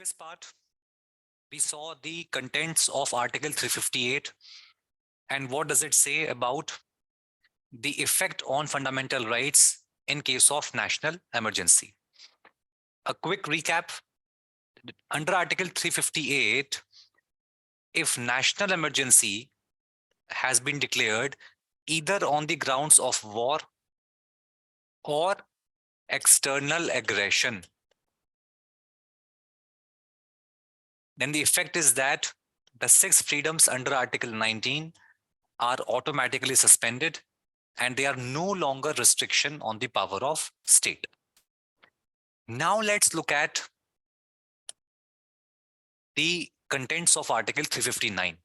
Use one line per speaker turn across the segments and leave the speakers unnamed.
this part, we saw the contents of Article 358 and what does it say about the effect on fundamental rights in case of national emergency. A quick recap, under Article 358, if national emergency has been declared either on the grounds of war or external aggression, then the effect is that the 6 freedoms under Article 19 are automatically suspended and they are no longer restriction on the power of state. Now let's look at the contents of Article 359.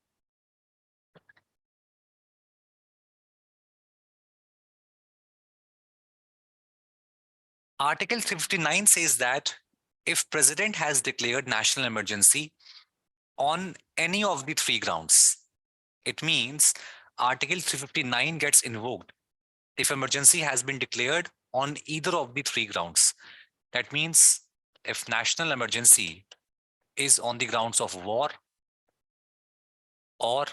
Article 359 says that if President has declared national emergency on any of the 3 grounds, it means Article 359 gets invoked if emergency has been declared on either of the 3 grounds. That means if national emergency is on the grounds of war or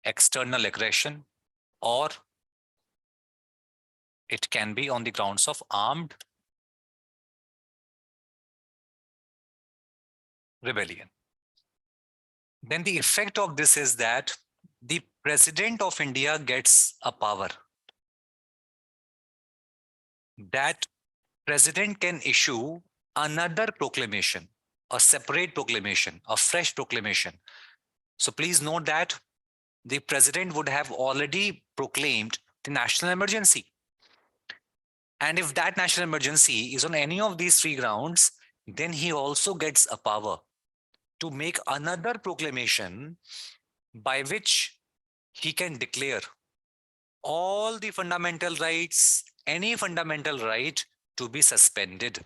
external aggression, or it can be on the grounds of armed rebellion. Then the effect of this is that the President of India gets a power. That President can issue another proclamation, a separate proclamation, a fresh proclamation. So please note that the President would have already proclaimed the national emergency. And if that national emergency is on any of these 3 grounds, then he also gets a power to make another proclamation by which he can declare all the fundamental rights, any fundamental right to be suspended.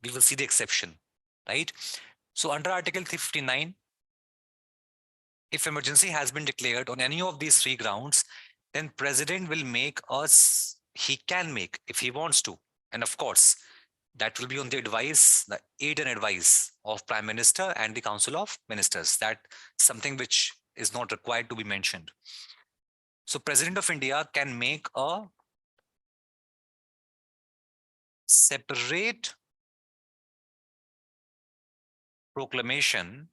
We will see the exception, right? So under Article 359, if emergency has been declared on any of these 3 grounds, then President will make us, he can make if he wants to. And of course, that will be on the advice, the aid and advice of Prime Minister and the Council of Ministers. That's something which is not required to be mentioned. So President of India can make a separate proclamation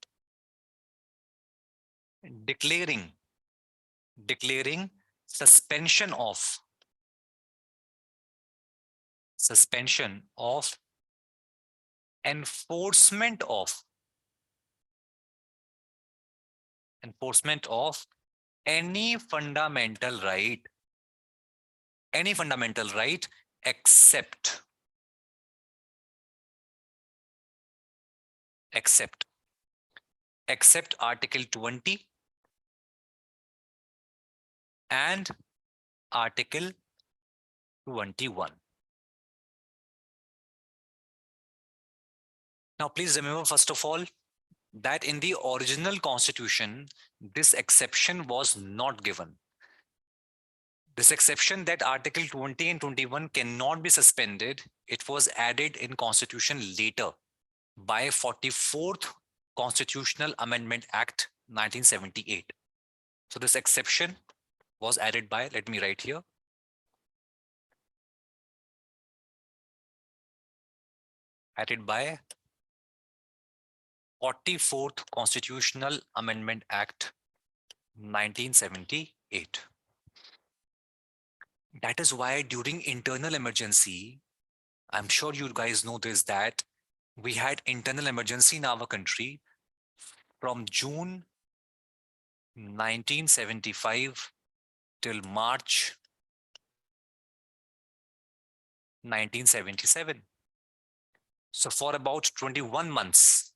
declaring suspension of enforcement of any fundamental right except Article 20 and Article 21. Now, please remember, first of all, that in the original constitution, this exception was not given. This exception that Article 20 and 21 cannot be suspended, it was added in constitution later by 44th Constitutional Amendment Act 1978. So this exception was added by, let me write here, added by 44th Constitutional Amendment Act 1978. That is why during internal emergency, I'm sure you guys know this, that we had internal emergency in our country from June 1975 till March 1977. So for about 21 months,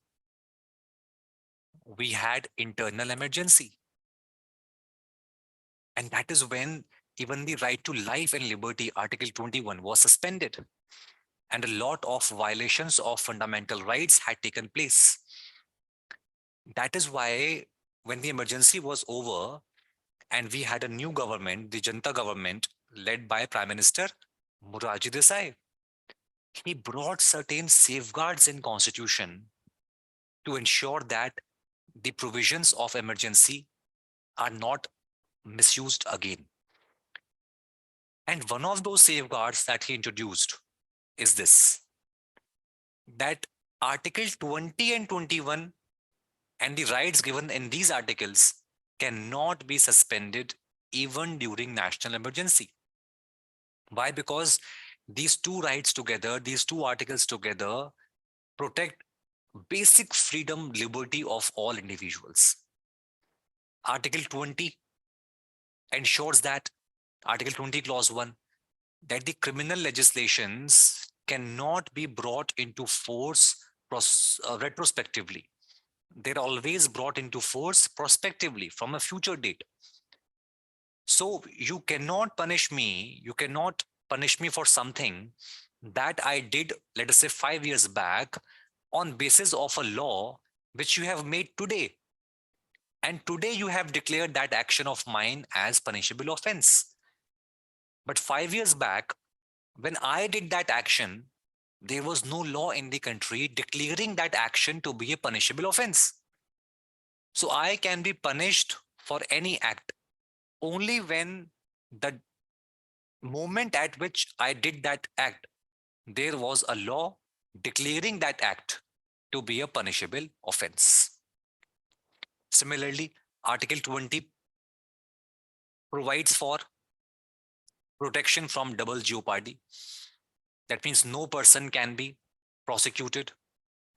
we had internal emergency. And that is when even the right to life and liberty, Article 21, was suspended. And a lot of violations of fundamental rights had taken place. That is why when the emergency was over, And we had a new government, the Janta government, led by Prime Minister Morarji Desai. He brought certain safeguards in constitution to ensure that the provisions of emergency are not misused again. And one of those safeguards that he introduced is this, that Article 20 and 21 and the rights given in these articles cannot be suspended even during national emergency. Why? Because these two rights together, these two articles together, protect basic freedom, liberty of all individuals. Article 20 ensures that, Article 20, Clause 1, that the criminal legislations cannot be brought into force retrospectively. They're always brought into force prospectively from a future date. So you cannot punish me. You cannot punish me for something that I did, let us say 5 years back, on basis of a law which you have made today. And today you have declared that action of mine as punishable offense. But 5 years back, when I did that action, there was no law in the country declaring that action to be a punishable offense. So I can be punished for any act only when the moment at which I did that act, there was a law declaring that act to be a punishable offense. Similarly, Article 20 provides for protection from double jeopardy. That means no person can be prosecuted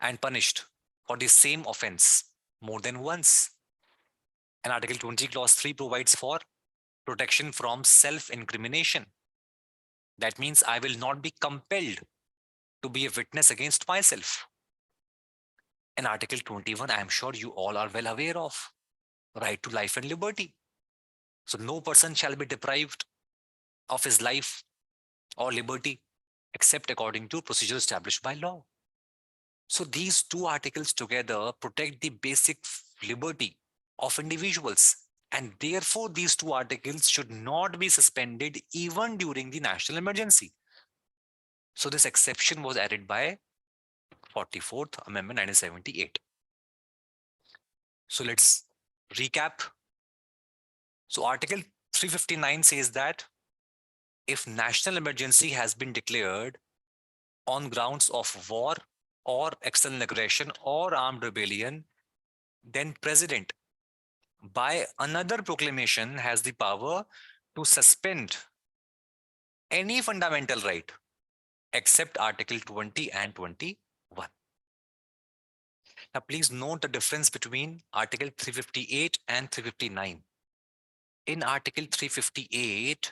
and punished for the same offense more than once. And Article 20, Clause 3 provides for protection from self-incrimination. That means I will not be compelled to be a witness against myself. And Article 21, I am sure you all are well aware of, right to life and liberty. So no person shall be deprived of his life or liberty except according to procedure established by law. So these two articles together protect the basic liberty of individuals. And therefore, these two articles should not be suspended even during the national emergency. So this exception was added by 44th Amendment 1978. So let's recap. So Article 359 says that if national emergency has been declared on grounds of war or external aggression or armed rebellion, then President by another proclamation has the power to suspend any fundamental right except Article 20 and 21. Now, please note the difference between Article 358 and 359. In Article 358,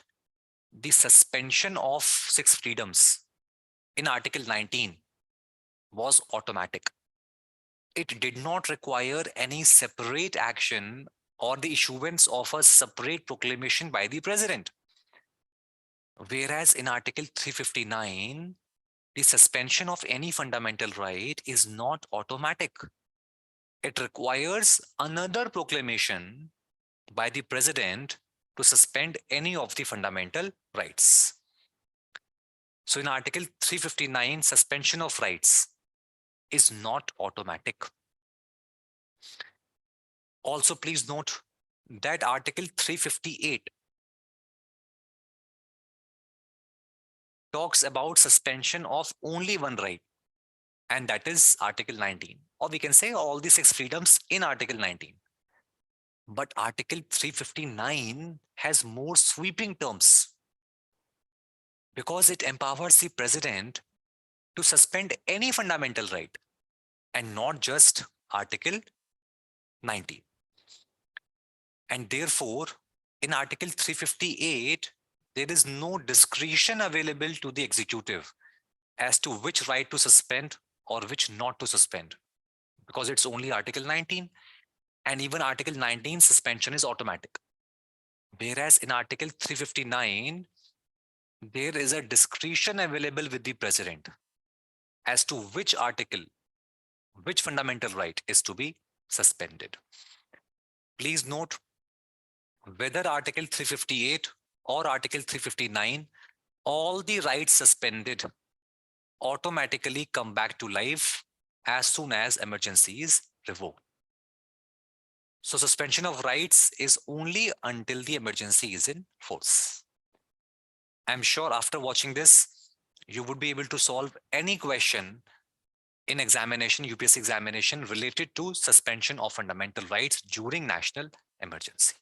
the suspension of 6 freedoms in Article 19 was automatic. It did not require any separate action or the issuance of a separate proclamation by the president. Whereas in Article 359, the suspension of any fundamental right is not automatic. It requires another proclamation by the president to suspend any of the fundamental rights. So in Article 359, suspension of rights is not automatic. Also, please note that Article 358 talks about suspension of only one right, and that is Article 19, or we can say all the 6 freedoms in Article 19. But Article 359 has more sweeping terms because it empowers the president to suspend any fundamental right and not just Article 19. And therefore, in Article 358, there is no discretion available to the executive as to which right to suspend or which not to suspend, because it's only Article 19, and even Article 19 suspension is automatic. Whereas in Article 359, there is a discretion available with the president as to which article, which fundamental right is to be suspended. Please note, whether Article 358 or Article 359, all the rights suspended automatically come back to life as soon as emergency is revoked. So suspension of rights is only until the emergency is in force. I'm sure after watching this, you would be able to solve any question in examination, UPSC examination related to suspension of fundamental rights during national emergency.